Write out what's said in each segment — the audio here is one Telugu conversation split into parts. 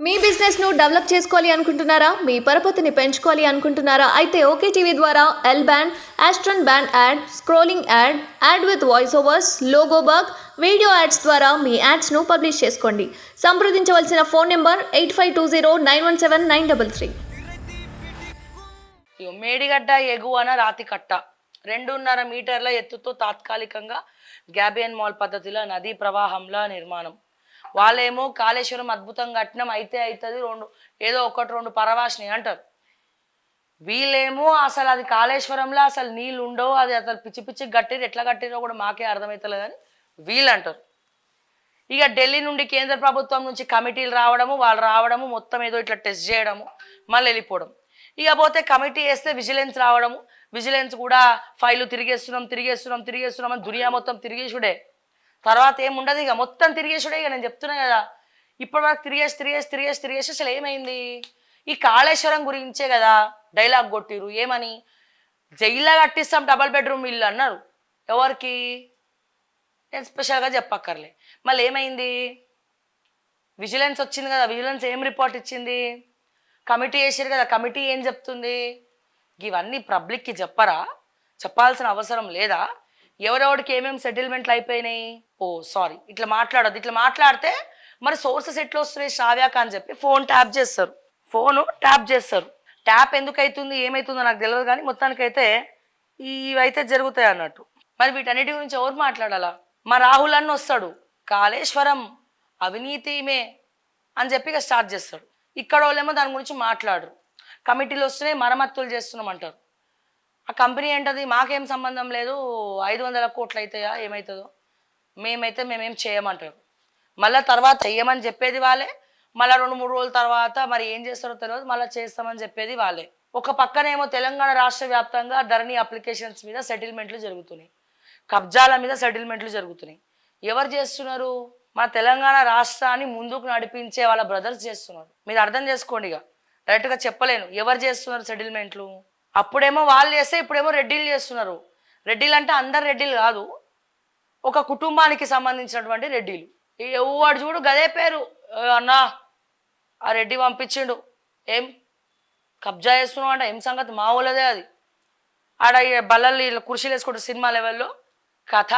మీ బిజినెస్ ను డెవలప్ చేసుకోవాలి అనుకుంటున్నారా? మీ పరపతిని పెంచుకోవాలి అనుకుంటున్నారా? అయితే ఓకే టీవీ ద్వారా ఎల్ బ్యాండ్, ఆస్ట్రన్ band ad, scrolling ad, ad with voice overs, logo bug, video ads ద్వారా మీ యాడ్స్ ను పబ్లిష్ చేసుకోండి. సంప్రదించవలసిన ఫోన్ నెంబర్ 8520917933. మేడిగడ్డ ఎగువన రాతి కట్ట 2.5 మీటర్ల ఎత్తుతో తాత్కాలికంగా గ్యాబియన్ మాల్ పద్ధతిలో నదీ ప్రవాహంలో నిర్మాణం. వాళ్ళేమో కాళేశ్వరం అద్భుతంగా కట్టినం, అయితే అవుతుంది ఏదో ఒకటి రెండు పరవాసిని అంటారు. వీళ్ళేమో అసలు అది కాళేశ్వరంలో అసలు నీళ్ళు ఉండవు, అది అసలు పిచ్చి పిచ్చి కట్టిరు, ఎట్లా కట్టిరో కూడా మాకే అర్థమవుతలేదు అని వీళ్ళు అంటారు. ఇక ఢిల్లీ నుండి కేంద్ర ప్రభుత్వం నుంచి కమిటీలు రావడము, వాళ్ళు రావడము, మొత్తం ఏదో ఇట్లా టెస్ట్ చేయడము, మళ్ళీ వెళ్ళిపోవడం. ఇక పోతే కమిటీ వేస్తే విజిలెన్స్ రావడము, విజిలెన్స్ కూడా ఫైలు తిరిగేస్తున్నాం అని దునియా మొత్తం తిరిగేసుడే. తర్వాత ఏముండదు, ఇక మొత్తం తిరిగేసుడే. ఇక నేను చెప్తున్నా కదా, ఇప్పటి వరకు తిరిగేసి అసలు ఏమైంది? ఈ కాళేశ్వరం గురించే కదా డైలాగ్ కొట్టిరు. ఏమని? జైల్లో కట్టిస్తాం డబల్ బెడ్రూమ్ ఇల్లు అన్నారు. ఎవరికి? నేను స్పెషల్గా చెప్పక్కర్లే. మళ్ళీ ఏమైంది? విజిలెన్స్ వచ్చింది కదా, విజిలెన్స్ ఏం రిపోర్ట్ ఇచ్చింది? కమిటీ వేసారు కదా, కమిటీ ఏం చెప్తుంది? ఇవన్నీ పబ్లిక్కి చెప్పరా? చెప్పాల్సిన అవసరం లేదా? ఎవరెవరికి ఏమేమి సెటిల్మెంట్లు అయిపోయినాయి? ఓ సారీ, ఇట్లా మాట్లాడద్దు. ఇట్లా మాట్లాడితే మరి సోర్సెస్ ఎట్లా వస్తున్నాయి శ్రావ్యాక అని చెప్పి ఫోన్ ట్యాప్ చేస్తారు. ట్యాప్ ఎందుకు అవుతుంది, ఏమవుతుందో నాకు తెలియదు, కానీ మొత్తానికైతే ఇవైతే జరుగుతాయి అన్నట్టు. మరి వీటన్నిటి గురించి ఎవరు మాట్లాడాలా? మా రాహుల్ అన్న వస్తాడు, కాళేశ్వరం అవినీతిమే అని చెప్పి ఇక స్టార్ట్ చేస్తాడు. ఇక్కడ వాళ్ళేమో దాని గురించి మాట్లాడరు. కమిటీలు వస్తున్నాయి, మరమ్మతులు చేస్తున్నాం అంటారు. ఆ కంపెనీ ఏంటది? మాకేం సంబంధం లేదు, 500 కోట్లు అవుతాయా ఏమవుతుందో, మేమేం చేయమంటారు. మళ్ళీ తర్వాత చెయ్యమని చెప్పేది వాళ్ళే, మళ్ళీ 2-3 రోజుల తర్వాత మరి ఏం చేస్తారో తెలియదు, మళ్ళీ చేస్తామని చెప్పేది వాళ్ళే. ఒక పక్కనేమో తెలంగాణ రాష్ట్ర వ్యాప్తంగా ధరణి అప్లికేషన్స్ మీద సెటిల్మెంట్లు జరుగుతున్నాయి, కబ్జాల మీద సెటిల్మెంట్లు జరుగుతున్నాయి. ఎవరు చేస్తున్నారు? మన తెలంగాణ రాష్ట్రాన్ని ముందుకు నడిపించే వాళ్ళ బ్రదర్స్ చేస్తున్నారు. మీరు అర్థం చేసుకోండి. ఇక డైరెక్ట్గా చెప్పలేను ఎవరు చేస్తున్నారు సెటిల్మెంట్లు. అప్పుడేమో వాళ్ళు చేస్తే ఇప్పుడేమో రెడ్డిలు చేస్తున్నారు. రెడ్డిలు అంటే అందరు రెడ్డిలు కాదు, ఒక కుటుంబానికి సంబంధించినటువంటి రెడ్డిలు. ఎవడు చూడు గదే పేరు, అన్నా ఆ రెడ్డి పంపించిండు, ఏం కబ్జా చేస్తున్నావు అంటే ఏం సంగతి, మా ఊళ్ళదే అది. ఆడ బల్లలు కుర్చీలు వేసుకుంటారు సినిమా లెవెల్లో, కథ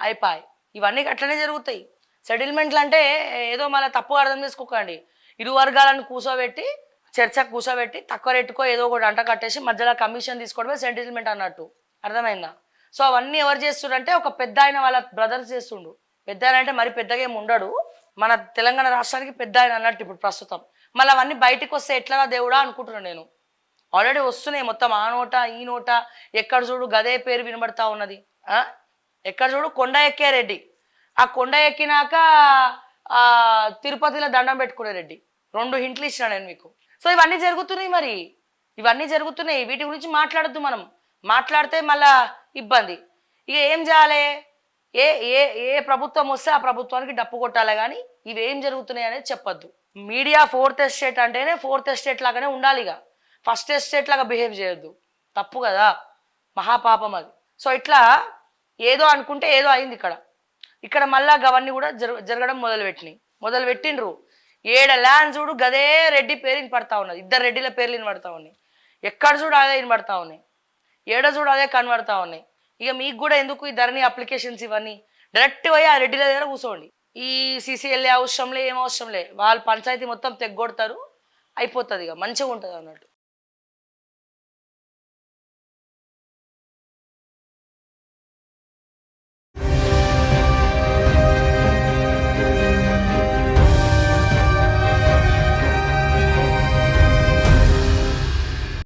అయిపోయి. ఇవన్నీ అట్లనే జరుగుతాయి. సెటిల్మెంట్లు అంటే ఏదో మళ్ళీ తప్పుగా అర్థం చేసుకోకండి. ఇరు వర్గాలను చర్చకు కూర్చోబెట్టి తక్కువ రేటుకో ఏదో ఒకటి అంట కట్టేసి మధ్యలో కమిషన్ తీసుకోవడమే సెటిల్మెంట్ అన్నట్టు. అర్థమైందా? సో అవన్నీ ఎవరు చేస్తుండంటే ఒక పెద్ద ఆయన వాళ్ళ బ్రదర్స్ చేస్తుండు. పెద్ద ఆయన అంటే మరి పెద్దగా ఏమి ఉండడు, మన తెలంగాణ రాష్ట్రానికి పెద్ద ఆయన అన్నట్టు ఇప్పుడు ప్రస్తుతం. మళ్ళీ అవన్నీ బయటకు వస్తే ఎట్లా దేవుడా అనుకుంటున్నాను నేను. ఆల్రెడీ వస్తున్నాయి మొత్తం, ఆ నోట ఈ నోట, ఎక్కడ చూడు గదే పేరు వినబడతా ఉన్నది. ఎక్కడ చూడు కొండ ఎక్కే రెడ్డి, ఆ కొండ ఎక్కినాక తిరుపతిలో దండం పెట్టుకునే రెడ్డి. 2 హింట్లు ఇచ్చిన నేను మీకు. సో ఇవన్నీ జరుగుతున్నాయి. మరి ఇవన్నీ జరుగుతున్నాయి, వీటి గురించి మాట్లాడద్దు మనం. మాట్లాడితే మళ్ళా ఇబ్బంది. ఇక ఏం చేయాలి? ఏ ఏ ఏ ప్రభుత్వం వస్తే ఆ ప్రభుత్వానికి డప్పు కొట్టాలి, కానీ ఇవేం జరుగుతున్నాయి అనేది చెప్పొద్దు. మీడియా 4th ఎస్టేట్ అంటేనే 4th ఎస్టేట్ లాగానే ఉండాలి, ఇక ఫస్ట్ ఎస్టేట్ లాగా బిహేవ్ చేయొద్దు. తప్పు కదా, మహాపాపం అది. సో ఇట్లా ఏదో అనుకుంటే ఏదో అయింది ఇక్కడ మళ్ళా అవన్నీ కూడా జరగడం మొదలుపెట్టిండ్రు. 7 ల్యాండ్ చూడు గదే రెడ్డి పేరు వినపడతా ఉన్నది, 2 రెడ్డిల పేర్లు వినపడతా ఉన్నాయి. ఎక్కడ చూడు అదే వినపడతా ఉన్నాయి, ఏడ చూడు అదే కనబడతా ఉన్నాయి. ఇక మీకు కూడా ఎందుకు ఈ ధరణి అప్లికేషన్స్ ఇవన్నీ? డైరెక్ట్ పోయి ఆ రెడ్డిల దగ్గర కూర్చోండి. ఈ CCLA అవసరంలే, ఏం అవసరంలే, వాళ్ళ పంచాయతీ మొత్తం తెగ్గొడతారు, అయిపోతుంది, ఇక మంచిగా ఉంటుంది అన్నట్టు.